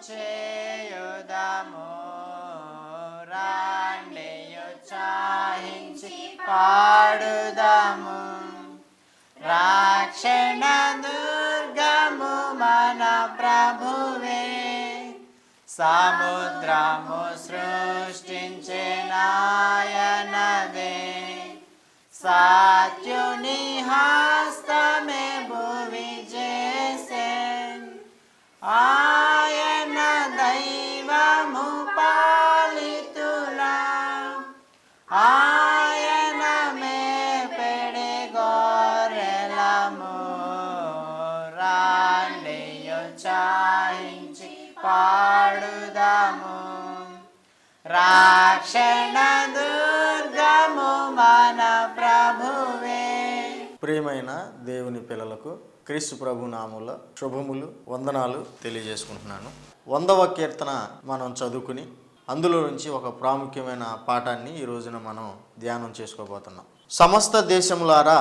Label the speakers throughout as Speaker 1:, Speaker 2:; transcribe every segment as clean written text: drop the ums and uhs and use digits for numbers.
Speaker 1: చేయుదము రాండి ఉత్సాహించి పాడుదము. రక్షణ దుర్గము మన ప్రభువే, సముద్రము సృష్టించినాయనదే. సత్యుని హస్తమే భువి చేసే, ఆయన దైవము పాలితులా. ఆయన మేపెడి గొర్రెలము రాండి ఉత్సాహించి పాడుదము. రక్షణ దుర్గము మన ప్రభువే.
Speaker 2: ప్రియమైన దేవుని పిల్లలకు క్రీస్తు ప్రభు నామములో శుభములు వందనాలు తెలియజేసుకుంటున్నాను. 100వ కీర్తన మనం చదువుకుని అందులో నుంచి ఒక ప్రాముఖ్యమైన పాఠాన్ని ఈ రోజున మనం ధ్యానం చేసుకోబోతున్నాం. సమస్త దేశములారా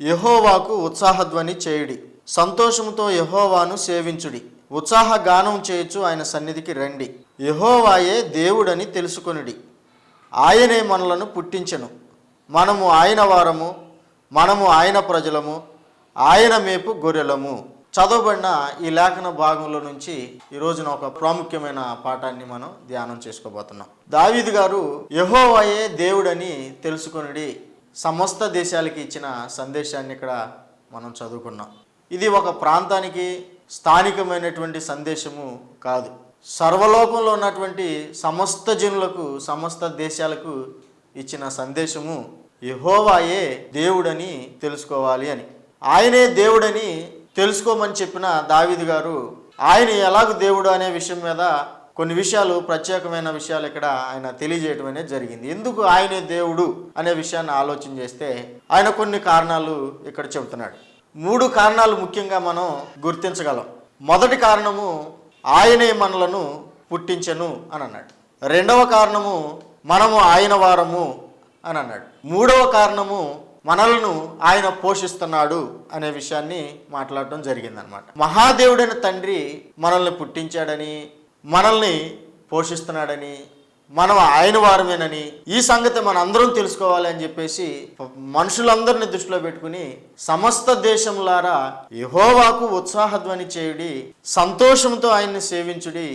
Speaker 2: యెహోవాకు ఉత్సాహధ్వని చేయుడి, సంతోషముతో యెహోవాను సేవించుడి, ఉత్సాహ గానం చేయొచ్చు ఆయన సన్నిధికి రండి. యెహోవాయే దేవుడని తెలుసుకొనుడి, ఆయనే మనలను పుట్టించెను, మనము ఆయన వారము, మనము ఆయన ప్రజలము, ఆయన మేపు గొర్రెలము. చదవబడిన ఈ లేఖన భాగంలో నుంచి ఈ రోజున ఒక ప్రాముఖ్యమైన పాఠాన్ని మనం ధ్యానం చేసుకోబోతున్నాం. దావీదు గారు యెహోవాయే దేవుడని తెలుసుకొనుడి సమస్త దేశాలకి ఇచ్చిన సందేశాన్ని ఇక్కడ మనం చదువుకున్నాం. ఇది ఒక ప్రాంతానికి స్థానికమైనటువంటి సందేశము కాదు, సర్వలోకంలో ఉన్నటువంటి సమస్త జనులకు సమస్త దేశాలకు ఇచ్చిన సందేశము యెహోవాయే దేవుడని తెలుసుకోవాలి అని. ఆయనే దేవుడని తెలుసుకోమని చెప్పిన దావీదు గారు ఆయన ఎలాగ దేవుడు అనే విషయం మీద కొన్ని విషయాలు, ప్రత్యేకమైన విషయాలు ఇక్కడ ఆయన తెలియజేయడం అనేది జరిగింది. ఎందుకు ఆయనే దేవుడు అనే విషయాన్ని ఆలోచన చేస్తే ఆయన కొన్ని కారణాలు ఇక్కడ చెబుతున్నాడు. 3 కారణాలు ముఖ్యంగా మనం గుర్తించగలం. మొదటి కారణము ఆయనే మనలను పుట్టించెను అని అన్నాడు. 2వ కారణము మనము ఆయన వారము అని అన్నాడు. 3వ కారణము మనలను ఆయన పోషిస్తున్నాడు అనే విషయాన్ని మాట్లాడటం జరిగిందనమాట. మహాదేవుడైన తండ్రి మనల్ని పుట్టించాడని, మనల్ని పోషిస్తున్నాడని, మనం ఆయన వారమేనని ఈ సంగతి మన అందరం తెలుసుకోవాలి అని చెప్పేసి మనుషులందరినీ దృష్టిలో పెట్టుకుని సమస్త దేశములారా యెహోవాకు ఉత్సాహధ్వని చేయుడి, సంతోషంతో ఆయన్ని సేవించుడి,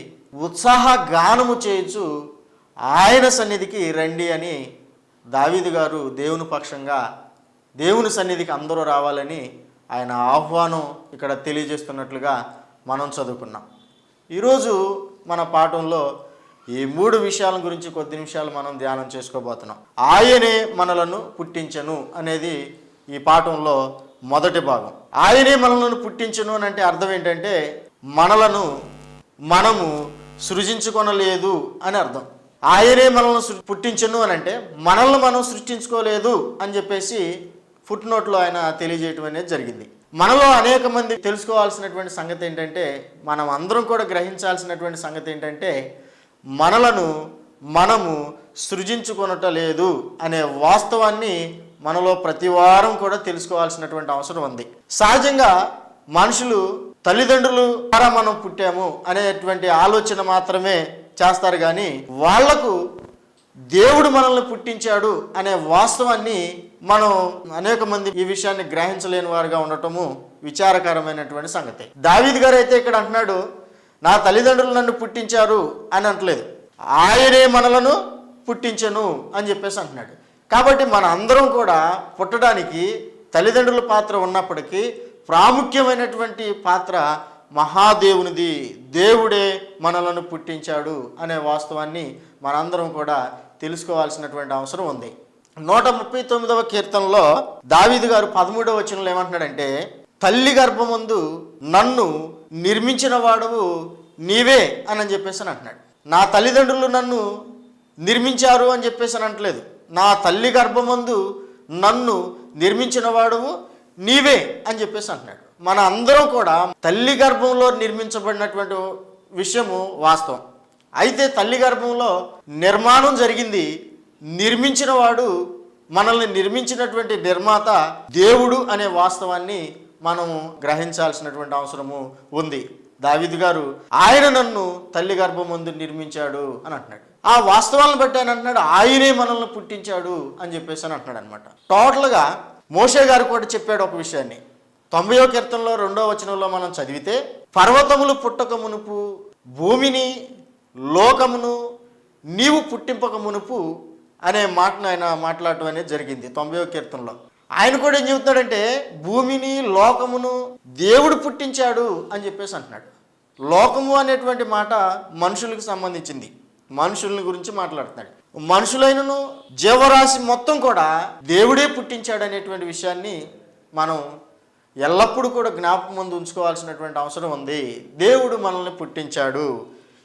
Speaker 2: ఉత్సాహ గానము చేయొచ్చు ఆయన సన్నిధికి రండి అని దావీదు గారు దేవుని పక్షంగా దేవుని సన్నిధికి అందరూ రావాలని ఆయన ఆహ్వానం ఇక్కడ తెలియజేస్తున్నట్లుగా మనం చదువుకున్నాం. ఈరోజు మన పాఠంలో ఈ 3 విషయాల గురించి కొద్ది నిమిషాలు మనం ధ్యానం చేసుకోబోతున్నాం. ఆయనే మనలను పుట్టించెను అనేది ఈ పాఠంలో మొదటి భాగం. ఆయనే మనలను పుట్టించెను అని అంటే అర్థం ఏంటంటే మనలను మనము సృజించుకొనలేదు అని అర్థం. ఆయనే మనల్ని పుట్టించెను అని అంటే మనల్ని మనం సృష్టించుకోలేదు అని చెప్పేసి ఫుట్ నోట్లో ఆయన తెలియజేయటం అనేది జరిగింది. మనలో అనేక మంది తెలుసుకోవాల్సినటువంటి సంగతి ఏంటంటే, మనం అందరం కూడా గ్రహించాల్సినటువంటి సంగతి ఏంటంటే మనలను మనము సృజించుకొనటలేదు అనే వాస్తవాన్ని మనలో ప్రతి వారం కూడా తెలుసుకోవాల్సినటువంటి అవసరం ఉంది. సహజంగా మనుషులు తల్లిదండ్రులు ద్వారా మనం పుట్టాము అనేటువంటి ఆలోచన మాత్రమే చేస్తారు, కానీ వాళ్లకు దేవుడు మనల్ని పుట్టించాడు అనే వాస్తవాన్ని మనం అనేక మంది ఈ విషయాన్ని గ్రహించలేని వారుగా ఉండటము విచారకరమైనటువంటి సంగతి. దావీదు గారు అయితే ఇక్కడ అంటున్నాడు, నా తల్లిదండ్రులు నన్ను పుట్టించారు అని అంటలేదు, ఆయనే మనలను పుట్టించెను అని చెప్పేసి అంటున్నాడు. కాబట్టి మన అందరం కూడా పుట్టడానికి తల్లిదండ్రుల పాత్ర ఉన్నప్పటికీ ప్రాముఖ్యమైనటువంటి పాత్ర మహాదేవునిది. దేవుడే మనలను పుట్టించాడు అనే వాస్తవాన్ని మనందరం కూడా తెలుసుకోవాల్సినటువంటి అవసరం ఉంది. 139వ కీర్తనలో దావీదు గారు 13వ వచనంలో ఏమంటున్నాడంటే, తల్లి గర్భమందు నన్ను నిర్మించిన వాడువు నీవే అని చెప్పేసి అంటున్నాడు. నా తల్లిదండ్రులు నన్ను నిర్మించారు అని చెప్పేసి అంటలేదు, నా తల్లి గర్భమందు నన్ను నిర్మించిన వాడువు నీవే అని చెప్పేసి అంటున్నాడు. మన అందరం కూడా తల్లి గర్భంలో నిర్మించబడినటువంటి విషయము వాస్తవం. అయితే తల్లి గర్భంలో నిర్మాణం జరిగింది, నిర్మించిన వాడు, మనల్ని నిర్మించినటువంటి నిర్మాత దేవుడు అనే వాస్తవాన్ని మనము గ్రహించాల్సినటువంటి అవసరము ఉంది. దావీదు గారు ఆయన నన్ను తల్లి గర్భమందు నిర్మించాడు అని అంటున్నాడు. ఆ వాస్తవాలను బట్టి ఆయన అంటున్నాడు ఆయనే మనల్ని పుట్టించాడు అని చెప్పేసి అని అంటున్నాడు అనమాట. టోటల్గా మోషే గారు కూడా చెప్పాడు ఒక విషయాన్ని. 90వ కీర్తనలో 2వ వచనంలో మనం చదివితే పర్వతములు పుట్టక మునుపు భూమిని లోకమును నీవు పుట్టింపక మునుపు అనే మాటను ఆయన మాట్లాడటం అనేది జరిగింది 90వ కీర్తనలో. ఆయన కూడా ఏం చెబుతాడంటే భూమిని లోకమును దేవుడు పుట్టించాడు అని చెప్పేసి అంటున్నాడు. లోకము అనేటువంటి మాట మనుషులకు సంబంధించింది, మనుషుల్ని గురించి మాట్లాడుతున్నాడు. మనుషులైనను జీవరాశి మొత్తం కూడా దేవుడే పుట్టించాడు అనేటువంటి విషయాన్ని మనం ఎల్లప్పుడూ కూడా జ్ఞాపకం ముందు ఉంచుకోవాల్సినటువంటి అవసరం ఉంది. దేవుడు మనల్ని పుట్టించాడు,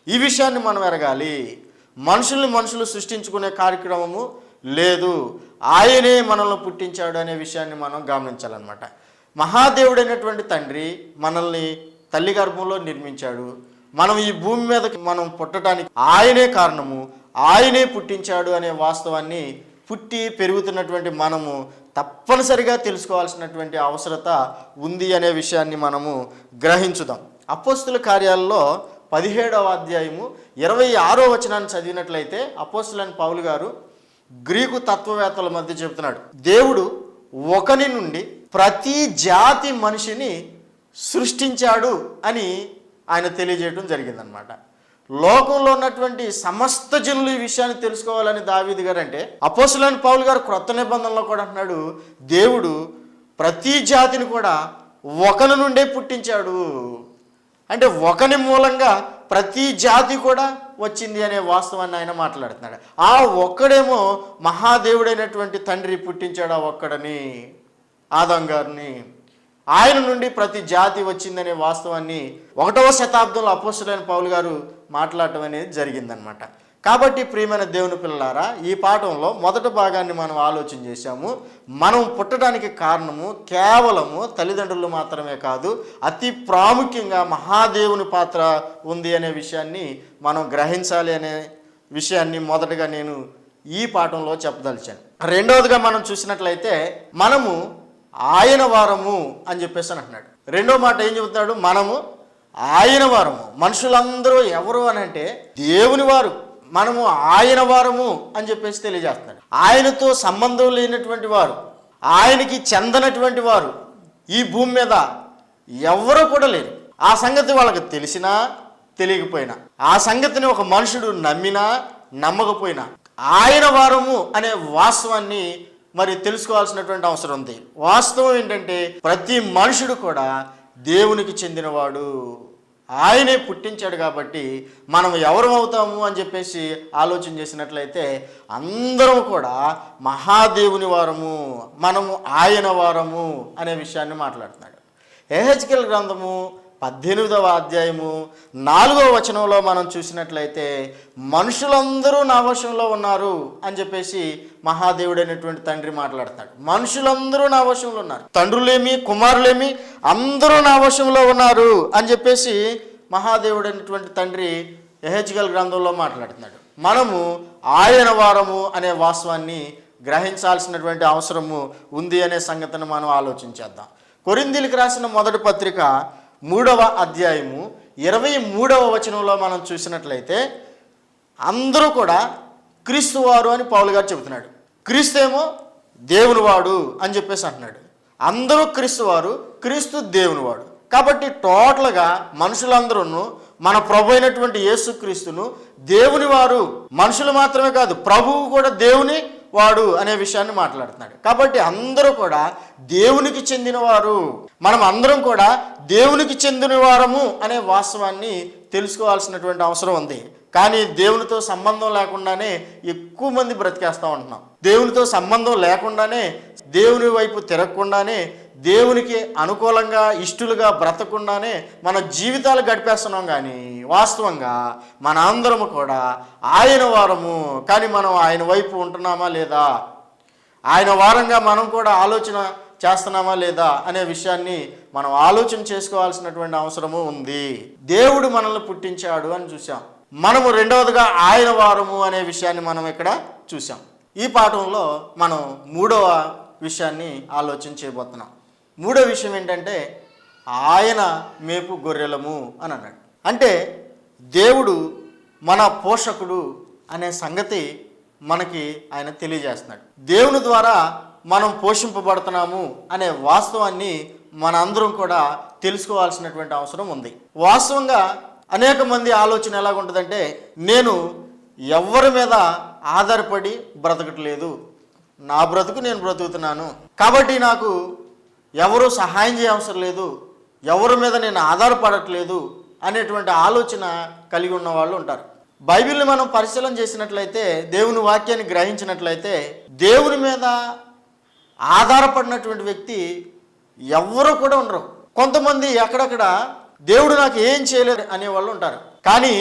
Speaker 2: ఈ విషయాన్ని మనం ఎరగాలి. మనుషులు సృష్టించుకునే కార్యక్రమము లేదు, ఆయనే మనల్ని పుట్టించాడు అనే విషయాన్ని మనం గమనించాలన్నమాట. మహాదేవుడైనటువంటి తండ్రి మనల్ని తల్లి గర్భంలో నిర్మించాడు. మనం ఈ భూమి మీద మనం పుట్టడానికి ఆయనే కారణము, ఆయనే పుట్టించాడు అనే వాస్తవాన్ని పుట్టి పెరుగుతున్నటువంటి మనము తప్పనిసరిగా తెలుసుకోవాల్సినటువంటి అవసరత ఉంది అనే విషయాన్ని మనము గ్రహించుదాం. అపోస్తుల కార్యాలలో 17వ అధ్యాయము 26వ వచనాన్ని చదివినట్లయితే అపోస్తులైన పౌలు గారు గ్రీకు తత్వవేత్తల మధ్య చెబుతున్నాడు, దేవుడు ఒకని నుండి ప్రతి జాతి మనిషిని సృష్టించాడు అని ఆయన తెలియజేయడం జరిగిందనమాట. లోకంలో ఉన్నటువంటి సమస్త జనులు ఈ విషయాన్ని తెలుసుకోవాలని దావీదు గారు అంటే, అపోస్తులైన పౌలు గారు క్రొత్త నిబంధనలో కూడా అంటున్నాడు దేవుడు ప్రతి జాతిని కూడా ఒకని నుండే పుట్టించాడు. అంటే ఒకని మూలంగా ప్రతి జాతి కూడా వచ్చింది అనే వాస్తవాన్ని ఆయన మాట్లాడుతున్నాడు. ఆ ఒక్కడేమో మహాదేవుడైనటువంటి తండ్రి పుట్టించాడు ఆ ఒక్కడని, ఆదాం గారిని. ఆయన నుండి ప్రతి జాతి వచ్చిందనే వాస్తవాన్ని 1వ శతాబ్దంలో అపోస్తులైన పౌలు గారు మాట్లాడటం అనేది జరిగిందనమాట. కాబట్టి ప్రియమైన దేవుని పిల్లలారా, ఈ పాఠంలో మొదటి భాగాన్ని మనం ఆలోచన చేశాము. మనం పుట్టడానికి కారణము కేవలము తల్లిదండ్రులు మాత్రమే కాదు, అతి ప్రాముఖ్యంగా మహాదేవుని పాత్ర ఉంది అనే విషయాన్ని మనం గ్రహించాలి అనే విషయాన్ని మొదటగా నేను ఈ పాఠంలో చెప్పదలిచాను. రెండవదిగా మనం చూసినట్లయితే మనము ఆయన వారము అని చెప్పేసి అంటున్నాడు. రెండో మాట ఏం చెబుతున్నాడు, మనము ఆయన వారము. మనుషులందరూ ఎవరు అని అంటే దేవుని వారు, మనము ఆయన వారము అని చెప్పేసి తెలియజేస్తున్నాడు. ఆయనతో సంబంధం లేనటువంటి వారు, ఆయనకి చెందనటువంటి వారు ఈ భూమి మీద ఎవరు కూడా లేరు. ఆ సంగతి వాళ్ళకి తెలిసినా తెలియకపోయినా, ఆ సంగతిని ఒక మనుషుడు నమ్మినా నమ్మకపోయినా ఆయన వారము అనే వాస్తవాన్ని మరి తెలుసుకోవాల్సినటువంటి అవసరం ఉంది. వాస్తవం ఏంటంటే ప్రతి మనుషుడు కూడా దేవునికి చెందినవాడు, ఆయనే పుట్టించాడు. కాబట్టి మనం ఎవరు అవుతాము అని చెప్పేసి ఆలోచన చేసినట్లయితే అందరం కూడా మహాదేవుని వారము, మనము ఆయన వారము అనే విషయాన్ని మాట్లాడుతున్నాడు. యెహెజ్కేలు గ్రంథము 18వ అధ్యాయము 4వ వచనంలో మనం చూసినట్లయితే మనుషులందరూ నా వశంలో ఉన్నారు అని చెప్పేసి మహాదేవుడైనటువంటి తండ్రి మాట్లాడుతాడు. మనుషులందరూ నా వశంలో ఉన్నారు, తండ్రులేమి కుమారులేమి అందరూ నా వశంలో ఉన్నారు అని చెప్పేసి మహాదేవుడైనటువంటి తండ్రి యెహెజ్కేలు గ్రంథంలో మాట్లాడుతున్నాడు. మనము ఆయన వారము అనే వాస్తవాన్ని గ్రహించాల్సినటువంటి అవసరము ఉంది అనే సంగతిని మనం ఆలోచించేద్దాం. కొరింథీయులకు రాసిన మొదటి పత్రిక 3వ అధ్యాయము 23వ వచనంలో మనం చూసినట్లయితే అందరూ కూడా క్రీస్తు వారు అని పౌలు గారు చెబుతున్నాడు. క్రీస్తు ఏమో దేవుని వాడు అని చెప్పేసి అంటున్నాడు. అందరూ క్రీస్తు వారు, క్రీస్తు దేవుని వాడు. కాబట్టి టోటల్గా మనుషులందరూ మన ప్రభు అయినటువంటి యేసుక్రీస్తును దేవుని వారు, మనుషులు మాత్రమే కాదు ప్రభువు కూడా దేవుని వాడు అనే విషయాన్ని మాట్లాడుతున్నాడు. కాబట్టి అందరూ కూడా దేవునికి చెందినవారు, మనం అందరం కూడా దేవునికి చెందిన వారము అనే వాస్తవాన్ని తెలుసుకోవాల్సినటువంటి అవసరం ఉంది. కానీ దేవునితో సంబంధం లేకుండానే ఎక్కువ మంది బ్రతికేస్తూ ఉంటున్నాం. దేవునితో సంబంధం లేకుండానే, దేవుని వైపు తిరగకుండానే, దేవునికి అనుకూలంగా ఇష్టలుగా బ్రతకుండానే మన జీవితాలు గడిపేస్తున్నాం. కానీ వాస్తవంగా మన అందరము కూడా ఆయన వారము. కానీ మనం ఆయన వైపు ఉంటున్నామా లేదా, ఆయన వారంగా మనం కూడా ఆలోచన చేస్తున్నామా లేదా అనే విషయాన్ని మనం ఆలోచన చేసుకోవాల్సినటువంటి అవసరము ఉంది. దేవుడు మనల్ని పుట్టించాడు అని చూసాం. మనము రెండవదిగా ఆయన వారము అనే విషయాన్ని మనం ఇక్కడ చూసాం. ఈ పాఠంలో మనం 3వ విషయాన్ని ఆలోచన చేయబోతున్నాం. 3వ విషయం ఏంటంటే ఆయన మేపు గొర్రెలము అని అన్నాడు. అంటే దేవుడు మన పోషకుడు అనే సంగతి మనకి ఆయన తెలియజేస్తున్నాడు. దేవుని ద్వారా మనం పోషింపబడుతున్నాము అనే వాస్తవాన్ని మన అందరం కూడా తెలుసుకోవాల్సినటువంటి అవసరం ఉంది. వాస్తవంగా అనేక మంది ఆలోచన ఎలాగుంటుందంటే, నేను ఎవరి మీద ఆధారపడి బ్రతకట్లేదు, నా బ్రతుకు నేను బ్రతుకుతున్నాను, కాబట్టి నాకు ఎవరు సహాయం చేయవసరం లేదు, ఎవరి మీద నేను ఆధారపడట్లేదు అనేటువంటి ఆలోచన కలిగి ఉన్న వాళ్ళు ఉంటారు. బైబిల్ని మనం పరిశీలన చేసినట్లయితే, దేవుని వాక్యాన్ని గ్రహించినట్లయితే, దేవుని మీద ఆధారపడినటువంటి వ్యక్తి ఎవరు కూడా ఉండరు. కొంతమంది అక్కడక్కడ దేవుడు నాకు ఏం చేయలేదు అనేవాళ్ళు ఉంటారు. కానీ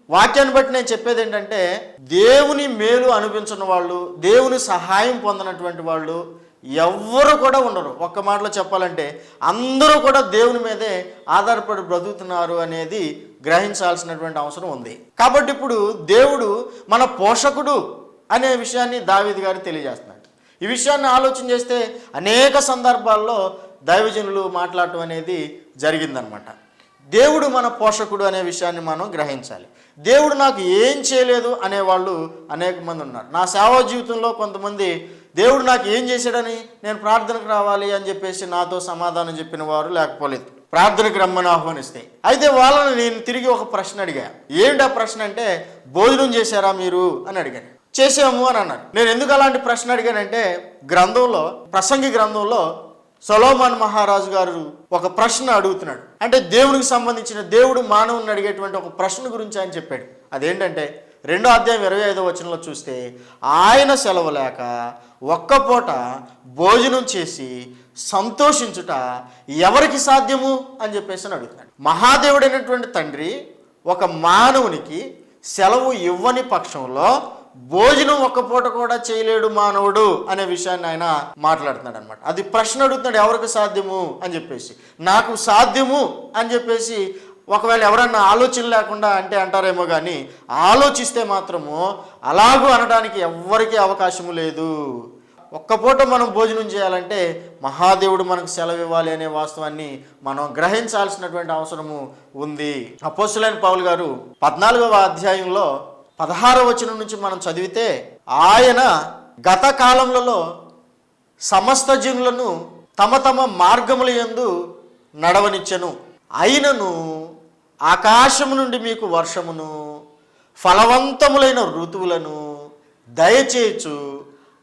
Speaker 2: వాక్యాన్ని బట్టి నేను చెప్పేది ఏంటంటే, దేవుని మేలు అనిపించిన వాళ్ళు, దేవుని సహాయం పొందినటువంటి వాళ్ళు ఎవ్వరు కూడా ఉండరు. ఒక్క మాటలో చెప్పాలంటే అందరూ కూడా దేవుని మీదే ఆధారపడి బ్రతుకుతున్నారు అనేది గ్రహించాల్సినటువంటి అవసరం ఉంది. కాబట్టి ఇప్పుడు దేవుడు మన పోషకుడు అనే విషయాన్ని దావీదు గారు తెలియజేస్తున్నాడు. ఈ విషయాన్ని ఆలోచన చేస్తే అనేక సందర్భాల్లో దైవజనులు మాట్లాడటం అనేది జరిగిందనమాట. దేవుడు మన పోషకుడు అనే విషయాన్ని మనం గ్రహించాలి. దేవుడు నాకు ఏం చేయలేదు అనేవాళ్ళు అనేక మంది ఉన్నారు. నా సేవా జీవితంలో కొంతమంది దేవుడు నాకు ఏం చేశాడని నేను ప్రార్థనకు రావాలి అని చెప్పేసి నాతో సమాధానం చెప్పిన వారు లేకపోలేదు. ప్రార్థనకు రమ్మని ఆహ్వానిస్తే అయితే వాళ్ళని నేను తిరిగి ఒక ప్రశ్న అడిగా. ఏంటి ఆ ప్రశ్న అంటే, భోజనం చేశారా మీరు అని అడిగాను. చేసాము అని అన్నారు. నేను ఎందుకు అలాంటి ప్రశ్న అడిగానంటే, ప్రసంగి గ్రంథంలో సొలొమోను మహారాజు గారు ఒక ప్రశ్న అడుగుతున్నాడు. అంటే దేవునికి సంబంధించిన, దేవుడు మానవుని అడిగేటువంటి ఒక ప్రశ్న గురించి ఆయన చెప్పాడు. అదేంటంటే 2వ అధ్యాయం 25వ వచనంలో చూస్తే, ఆయన సెలవు లేక ఒక్కపూట భోజనం చేసి సంతోషించుట ఎవరికి సాధ్యము అని చెప్పేసి అడుగుతున్నాడు. మహాదేవుడైనటువంటి తండ్రి ఒక మానవునికి సెలవు ఇవ్వని పక్షంలో భోజనం ఒక్క పూట కూడా చేయలేడు మానవుడు అనే విషయాన్ని ఆయన మాట్లాడుతున్నాడు అనమాట. అది ప్రశ్న అడుగుతున్నాడు, ఎవరికి సాధ్యము అని చెప్పేసి. నాకు సాధ్యము అని చెప్పేసి ఒకవేళ ఎవరన్నా ఆలోచన లేకుండా అంటే అంటారేమో, కానీ ఆలోచిస్తే మాత్రము అలాగూ అనడానికి ఎవ్వరికీ అవకాశము లేదు. ఒక్క పూట మనం భోజనం చేయాలంటే మహాదేవుడు మనకు సెలవు ఇవ్వాలి అనే వాస్తవాన్ని మనం గ్రహించాల్సినటువంటి అవసరము ఉంది. అపోస్తలుడైన పౌలు గారు 14వ అధ్యాయంలో 16వ వచనం నుంచి మనం చదివితే, ఆయన గత కాలములలో సమస్త జనులను తమ తమ మార్గముల యందు నడవనిచ్చెను, అయినను ఆకాశము నుండి మీకు వర్షమును ఫలవంతములైన ఋతువులను దయచేయచ్చు,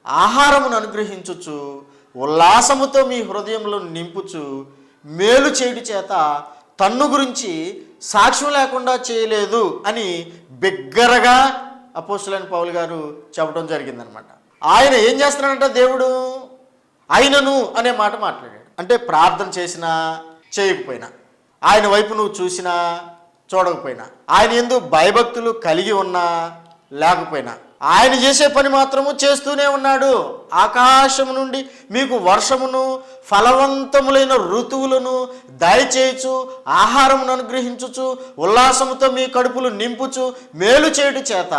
Speaker 2: ఆహారమును అనుగ్రహించుచు, ఉల్లాసముతో మీ హృదయములో నింపుచు, మేలు చేయడి చేత తన్ను గురించి సాక్ష్యం లేకుండా చేయలేదు అని బిగ్గరగా అపోస్తలుడైన పౌలు గారు చెప్పడం జరిగిందనమాట. ఆయన ఏం చేస్తున్నాడంటే, దేవుడు ఆయనను అనే మాట మాట్లాడాడు. అంటే ప్రార్థన చేసినా చేయకపోయినా, ఆయన వైపు నువ్వు చూసినా చూడకపోయినా, ఆయన యందు భయభక్తులు కలిగి ఉన్నా లేకపోయినా, ఆయన చేసే పని మాత్రము చేస్తూనే ఉన్నాడు. ఆకాశము నుండి మీకు వర్షమును ఫలవంతములైన ఋతువులను దయచేయచ్చు, ఆహారమును అనుగ్రహించుచు, ఉల్లాసముతో మీ కడుపులు నింపుచు, మేలు చేయటి చేత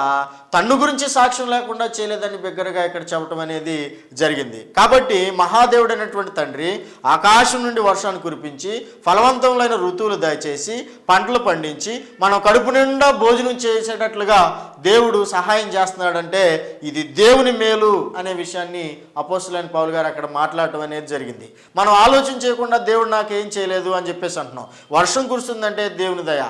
Speaker 2: తన్ను గురించి సాక్ష్యం లేకుండా చేయలేదని బిగ్గరగా ఇక్కడ చెప్పడం అనేది జరిగింది. కాబట్టి మహాదేవుడైనటువంటి తండ్రి ఆకాశం నుండి వర్షాన్ని కురిపించి ఫలవంతములైన ఋతువులు దయచేసి పంటలు పండించి మనం కడుపు నిండా భోజనం చేసేటట్లుగా దేవుడు సహాయం చేస్తున్నాడంటే ఇది దేవుని మేలు అనే విషయాన్ని అపోస్తలుడైన పౌలు గారు అక్కడ మాట్లాడటం అనేది జరిగింది. మనం ఆలోచన చేయకుండా దేవుడు నాకేం చేయలేదు అని చెప్పేసి అంటున్నాం. వర్షం కురుస్తుందంటే దేవుని దయ,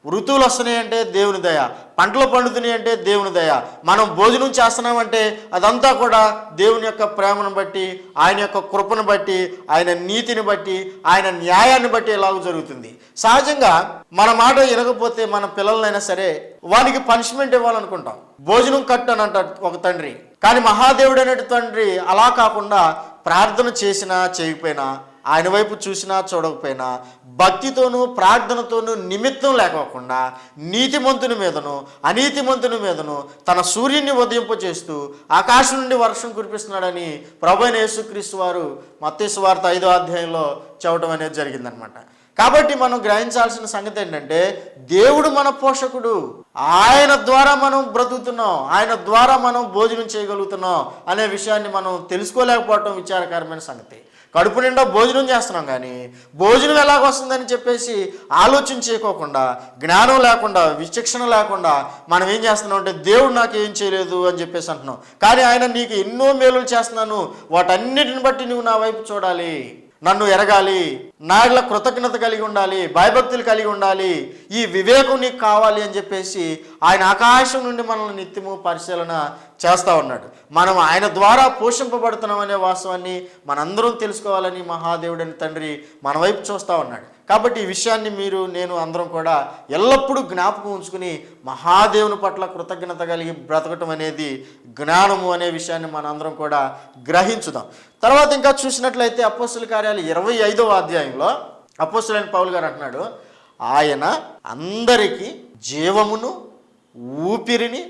Speaker 2: ఋతువులు వస్తున్నాయి అంటే దేవుని దయ, పంటలు పండుతున్నాయి అంటే దేవుని దయ, మనం భోజనం చేస్తున్నామంటే అదంతా కూడా దేవుని యొక్క ప్రేమను బట్టి, ఆయన యొక్క కృపను బట్టి, ఆయన నీతిని బట్టి, ఆయన న్యాయాన్ని బట్టి ఎలాగో జరుగుతుంది. సహజంగా మన మాట వినకపోతే మన పిల్లలనైనా సరే వానికి పనిష్మెంట్ ఇవ్వాలనుకుంటాం. భోజనం కట్టు అని అంటాడు ఒక తండ్రి. కానీ మహాదేవుడైన తండ్రి అలా కాకుండా ప్రార్థన చేసినా చేయకపోయినా, ఆయన వైపు చూసినా చూడకపోయినా, భక్తితోనూ ప్రార్థనతోనూ నిమిత్తం లేకోకుండా నీతిమంతుని మీదను అనీతిమంతుని మీదను తన సూర్యుని ఉదయింపచేస్తూ ఆకాశం నుండి వర్షం కురిపిస్తున్నాడని ప్రభువైన యేసుక్రీస్తు వారు మత్తయి సువార్త 5వ అధ్యాయంలో చెప్పడం అనేది జరిగిందనమాట. కాబట్టి మనం గ్రహించాల్సిన సంగతి ఏంటంటే, దేవుడు మన పోషకుడు, ఆయన ద్వారా మనం బ్రతుకుతున్నాం, ఆయన ద్వారా మనం భోజనం చేయగలుగుతున్నాం అనే విషయాన్ని మనం తెలుసుకోలేకపోవటం విచారకరమైన సంగతి. కడుపు నిండా భోజనం చేస్తున్నాం, కానీ భోజనం ఎలాగొస్తుందని చెప్పేసి ఆలోచన చేయకోకుండా, జ్ఞానం లేకుండా, విచక్షణ లేకుండా మనం ఏం చేస్తున్నాం అంటే దేవుడు నాకు ఏం చేయలేదు అని చెప్పేసి అంటున్నాం. కానీ ఆయన నీకు ఎన్నో మేలులు చేస్తున్నాను, వాటన్నిటిని బట్టి నువ్వు నా వైపు చూడాలి, నన్ను ఎరగాలి, నా యెడల కృతజ్ఞత కలిగి ఉండాలి, భయభక్తులు కలిగి ఉండాలి, ఈ వివేకం నీకు కావాలి అని చెప్పేసి ఆయన ఆకాశం నుండి మనల్ని నిత్యము పరిశీలన చేస్తూ ఉన్నాడు. మనం ఆయన ద్వారా పోషింపబడుతున్నాం అనే వాస్తవాన్ని మనందరం తెలుసుకోవాలని మహాదేవుడని తండ్రి మన వైపు చూస్తూ ఉన్నాడు. కాబట్టి ఈ విషయాన్ని మీరు, నేను అందరం కూడా ఎల్లప్పుడూ జ్ఞాపకం ఉంచుకుని మహాదేవుని పట్ల కృతజ్ఞత కలిగి బ్రతకటం అనేది జ్ఞానము అనే విషయాన్ని మనందరం కూడా గ్రహించుదాం. తర్వాత ఇంకా చూసినట్లయితే అపోస్తుల కార్యాలు 25వ అధ్యాయంలో అపోస్తులైన పౌలు గారు అంటున్నాడు, ఆయన అందరికీ జీవమును ఊపిరిని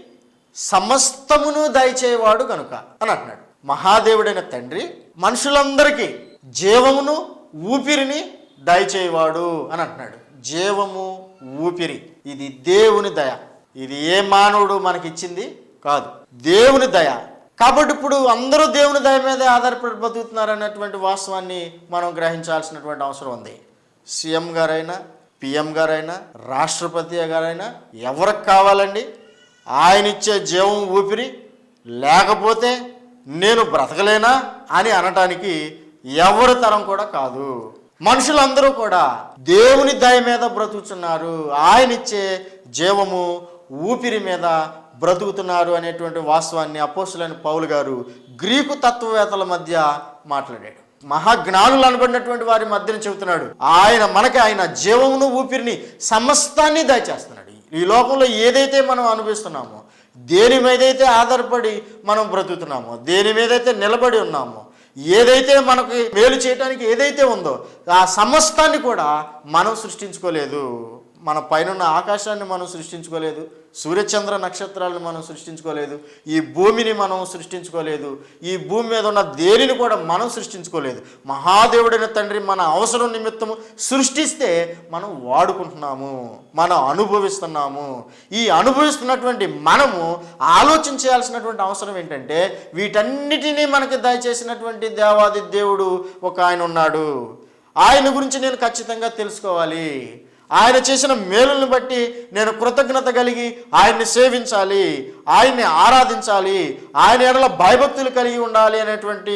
Speaker 2: సమస్తమును దయచేవాడు కనుక అని అంటున్నాడు. మహాదేవుడైన తండ్రి మనుషులందరికీ జీవమును ఊపిరిని దయచేవాడు అని అంటున్నాడు. జీవము, ఊపిరి, ఇది దేవుని దయ. ఇది ఏ మానవుడు మనకిచ్చింది కాదు, దేవుని దయ. కాబట్టి ఇప్పుడు అందరూ దేవుని దయ మీదే ఆధారపడి బతుకుతున్నారు అన్నటువంటి వాస్తవాన్ని మనం గ్రహించాల్సినటువంటి అవసరం ఉంది. సీఎం గారైనా, పిఎం గారైనా, రాష్ట్రపతి గారైనా ఎవరికి కావాలండి? ఆయన ఇచ్చే జీవం, ఊపిరి లేకపోతే నేను బ్రతకలేనా అని అనటానికి ఎవరి తరం కూడా కాదు. మనుషులందరూ కూడా దేవుని దయ మీద బ్రతుకుతున్నారు, ఆయన ఇచ్చే జీవము, ఊపిరి మీద బ్రతుకుతున్నారు అనేటువంటి వాస్తవాన్ని అపోస్తులైన పౌలు గారు గ్రీకు తత్వవేత్తల మధ్య మాట్లాడాడు. మహాజ్ఞానులు అనబడినటువంటి వారి మధ్యన చెబుతున్నాడు, ఆయన జీవమును, ఊపిరిని సమస్తాన్ని దయచేస్తున్నాడు. ఈ లోకంలో ఏదైతే మనం అనుభవిస్తున్నామో, దేని మీదైతే ఆధారపడి మనం బ్రతుకుతున్నామో, దేని మీదైతే నిలబడి ఉన్నామో, ఏదైతే మనకి మేలు చేయడానికి ఏదైతే ఉందో ఆ సమస్తాన్ని కూడా మనం సృష్టించుకోలేదు. మన పైన ఆకాశాన్ని మనం సృష్టించుకోలేదు, సూర్యచంద్ర నక్షత్రాలను మనం సృష్టించుకోలేదు, ఈ భూమిని మనం సృష్టించుకోలేదు, ఈ భూమి మీద ఉన్న దేనిని కూడా మనం సృష్టించుకోలేదు. మహాదేవుడైన తండ్రి మన అవసరం నిమిత్తము సృష్టిస్తే మనం వాడుకుంటున్నాము, మనం అనుభవిస్తున్నాము. ఈ అనుభవిస్తున్నటువంటి మనము ఆలోచన చేయాల్సినటువంటి అవసరం ఏంటంటే, వీటన్నిటినీ మనకి దయచేసినటువంటి దేవాది దేవుడు ఒక ఆయన ఉన్నాడు. ఆయన గురించి నేను ఖచ్చితంగా తెలుసుకోవాలి. ఆయన చేసిన మేలులను బట్టి నేను కృతజ్ఞత కలిగి ఆయన్ని సేవించాలి, ఆయన్ని ఆరాధించాలి, ఆయన ఎడల భయభక్తులు కలిగి ఉండాలి అనేటువంటి